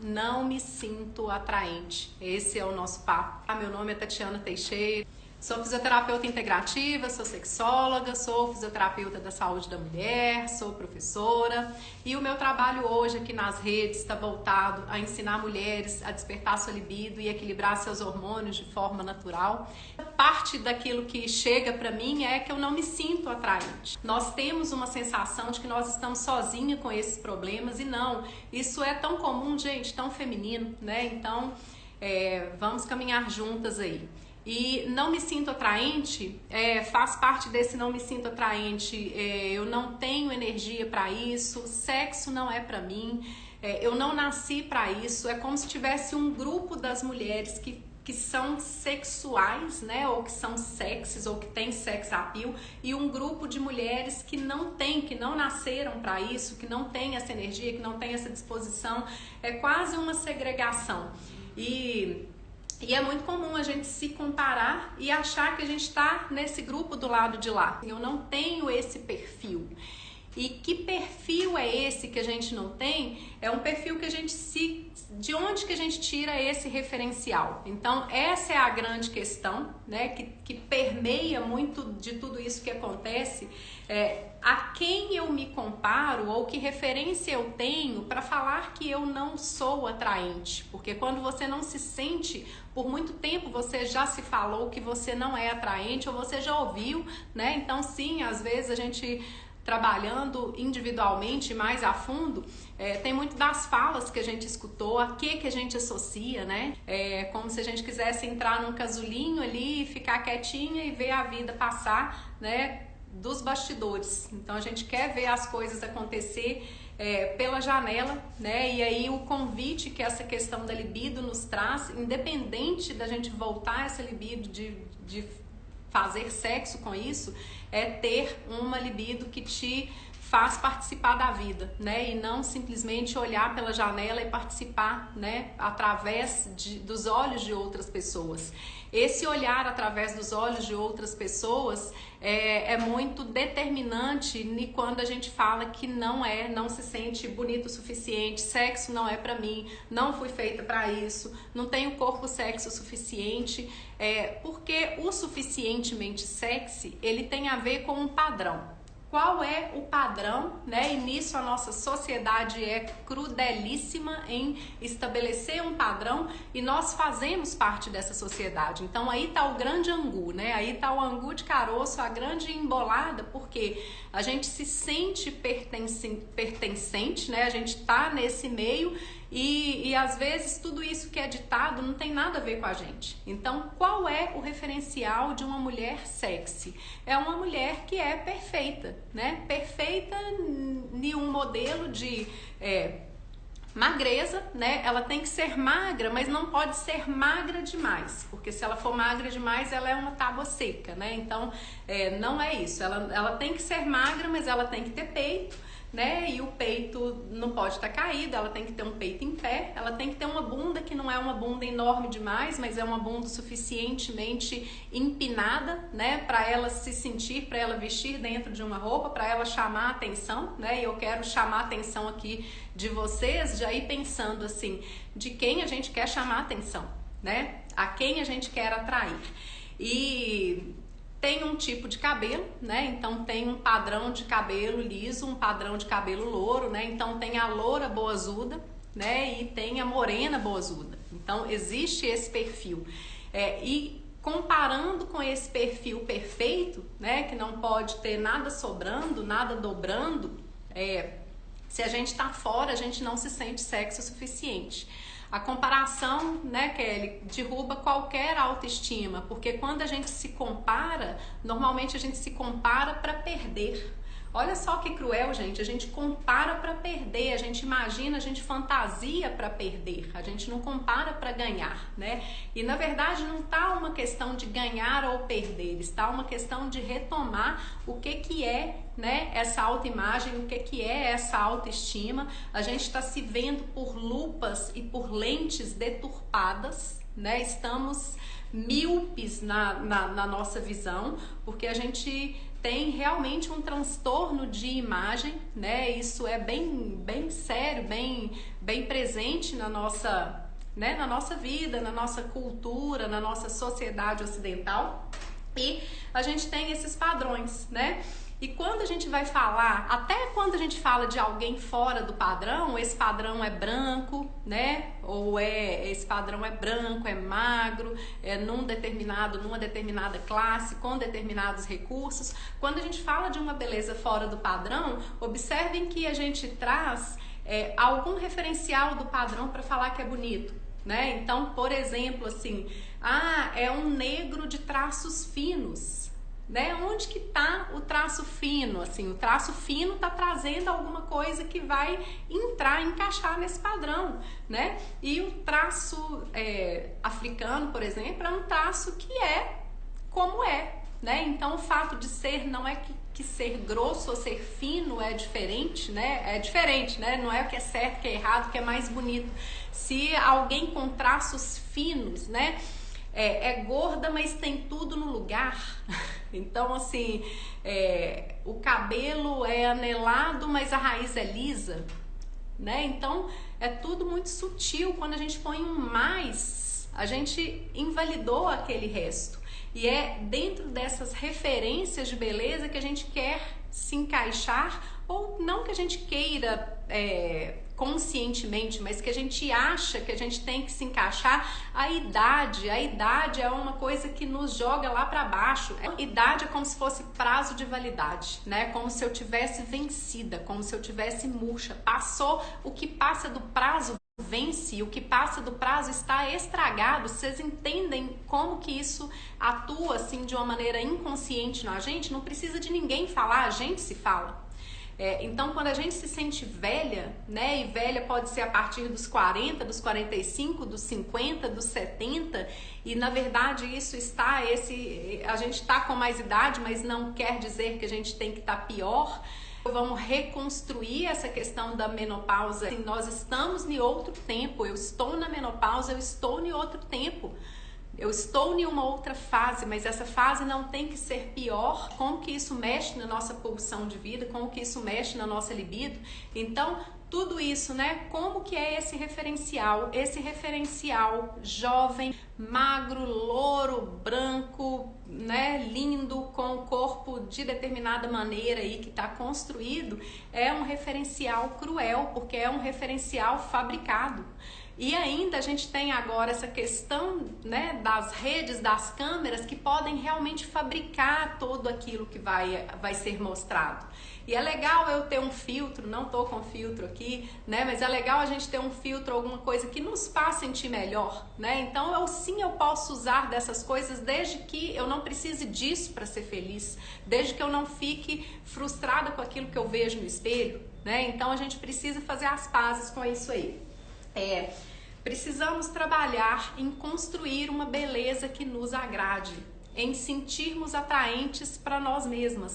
Não me sinto atraente. Esse é o nosso papo. Meu nome é Tatiana Teixeira. Sou fisioterapeuta integrativa, sou sexóloga, sou fisioterapeuta da saúde da mulher, sou professora e o meu trabalho hoje aqui nas redes está voltado a ensinar mulheres a despertar sua libido e equilibrar seus hormônios de forma natural. Parte daquilo que chega para mim é que eu não me sinto atraente. Nós temos uma sensação de que nós estamos sozinhas com esses problemas e não, isso é tão comum, gente, tão feminino, né? Então, vamos caminhar juntas aí. E não me sinto atraente, faz parte desse não me sinto atraente, eu não tenho energia para isso, sexo não é para mim, eu não nasci para isso, é como se tivesse um grupo das mulheres que são sexuais, né, ou que são sexys, ou que tem sex appeal, e um grupo de mulheres que não tem, que não nasceram para isso, que não tem essa energia, que não tem essa disposição, é quase uma segregação. E é muito comum a gente se comparar e achar que a gente está nesse grupo do lado de lá. Eu não tenho esse perfil. E que perfil é esse que a gente não tem? É um perfil que a gente de onde que a gente tira esse referencial? Então essa é a grande questão, né, que permeia muito de tudo isso que acontece. A quem eu me comparo ou que referência eu tenho para falar que eu não sou atraente? Porque quando você não se sente, por muito tempo você já se falou que você não é atraente ou você já ouviu, né? Então sim, às vezes a gente trabalhando individualmente mais a fundo, tem muito das falas que a gente escutou, a que a gente associa, né? Como se a gente quisesse entrar num casulinho ali, ficar quietinha e ver a vida passar, né? Dos bastidores. Então a gente quer ver as coisas acontecer pela janela, né? E aí o convite que essa questão da libido nos traz, independente da gente voltar essa libido de fazer sexo com isso, é ter uma libido que te faz participar da vida, né? E não simplesmente olhar pela janela e participar, né? Através dos olhos de outras pessoas. Esse olhar através dos olhos de outras pessoas é muito determinante quando a gente fala que não se sente bonito o suficiente, sexo não é pra mim, não fui feita pra isso, não tenho corpo sexy o suficiente, porque o suficientemente sexy, ele tem a ver com um padrão. Qual é o padrão, né? E nisso a nossa sociedade é crudelíssima em estabelecer um padrão e nós fazemos parte dessa sociedade. Então aí tá o grande angu, né? Aí tá o angu de caroço, a grande embolada, porque a gente se sente pertencente, né? A gente tá nesse meio e às vezes tudo isso que é ditado não tem nada a ver com a gente. Então qual é o referencial de uma mulher sexy? É uma mulher que é perfeita, né? Perfeita em um modelo de magreza, né? Ela tem que ser magra, mas não pode ser magra demais, porque se ela for magra demais, ela é uma tábua seca, né? Então, não é isso. Ela tem que ser magra, mas ela tem que ter peito, né? E o peito não pode estar caído, ela tem que ter um peito em pé, ela tem que ter uma bunda que não é uma bunda enorme demais, mas é uma bunda suficientemente empinada, né? Para ela se sentir, para ela vestir dentro de uma roupa, para ela chamar a atenção, né? E eu quero chamar a atenção aqui de vocês, já ir pensando assim, de quem a gente quer chamar a atenção, né? A quem a gente quer atrair. E tem um tipo de cabelo, né? Então tem um padrão de cabelo liso, um padrão de cabelo louro, né? Então tem a loura boazuda, né? E tem a morena boazuda. Então existe esse perfil. E comparando com esse perfil perfeito, né? Que não pode ter nada sobrando, nada dobrando, se a gente tá fora, a gente não se sente sexy o suficiente. A comparação, né, Kelly, derruba qualquer autoestima, porque quando a gente se compara, normalmente a gente se compara para perder. Olha só que cruel, gente, a gente compara para perder, a gente imagina, a gente fantasia para perder, a gente não compara para ganhar, né? E na verdade não tá uma questão de ganhar ou perder, está uma questão de retomar o que é, né, essa autoimagem, o que é essa autoestima. A gente está se vendo por lupas e por lentes deturpadas, né? Estamos míopes na nossa visão, porque a gente tem realmente um transtorno de imagem, né? Isso é bem sério, bem presente na nossa, né? Na nossa vida, na nossa cultura, na nossa sociedade ocidental. E a gente tem esses padrões, né? E quando a gente vai falar, até quando a gente fala de alguém fora do padrão, esse padrão é branco, né? Ou esse padrão é branco, é magro, é numa determinada classe, com determinados recursos. Quando a gente fala de uma beleza fora do padrão, observem que a gente traz algum referencial do padrão para falar que é bonito, né? Então, por exemplo, assim, é um negro de traços finos. Né? Onde que tá o traço fino? Assim, o traço fino tá trazendo alguma coisa que vai encaixar nesse padrão, né? E o traço africano, por exemplo, é um traço que é como é, né? Então o fato de ser, não é que ser grosso ou ser fino é diferente, né? É diferente, né? Não é o que é certo, o que é errado, o que é mais bonito. Se alguém com traços finos, né? É gorda, mas tem tudo no lugar. Então, assim, o cabelo é anelado, mas a raiz é lisa, né? Então, é tudo muito sutil. Quando a gente põe um mais, a gente invalidou aquele resto. E é dentro dessas referências de beleza que a gente quer se encaixar, ou não que a gente queira conscientemente, mas que a gente acha que a gente tem que se encaixar. A idade é uma coisa que nos joga lá para baixo. A idade é como se fosse prazo de validade, né? Como se eu tivesse vencida, como se eu tivesse murcha. Passou, o que passa do prazo vence, o que passa do prazo está estragado. Vocês entendem como que isso atua assim de uma maneira inconsciente na gente? Não precisa de ninguém falar, a gente se fala. Então, quando a gente se sente velha, né, e velha pode ser a partir dos 40, dos 45, dos 50, dos 70, e na verdade isso a gente está com mais idade, mas não quer dizer que a gente tem que estar pior. Vamos reconstruir essa questão da menopausa. Assim, nós estamos em outro tempo, eu estou na menopausa, eu estou em outro tempo. Eu estou em uma outra fase, mas essa fase não tem que ser pior. Como que isso mexe na nossa pulsão de vida? Como que isso mexe na nossa libido? Então, tudo isso, né? Como que é esse referencial? Esse referencial jovem, magro, louro, branco, né? Lindo, com o corpo de determinada maneira aí que está construído, é um referencial cruel, porque é um referencial fabricado. E ainda a gente tem agora essa questão, né, das redes, das câmeras que podem realmente fabricar tudo aquilo que vai ser mostrado. E é legal eu ter um filtro, não tô com filtro aqui, né, mas é legal a gente ter um filtro, alguma coisa que nos faça sentir melhor, né? Então eu posso usar dessas coisas desde que eu não precise disso para ser feliz, desde que eu não fique frustrada com aquilo que eu vejo no espelho, né? Então a gente precisa fazer as pazes com isso aí. Precisamos trabalhar em construir uma beleza que nos agrade, em sentirmos atraentes para nós mesmas.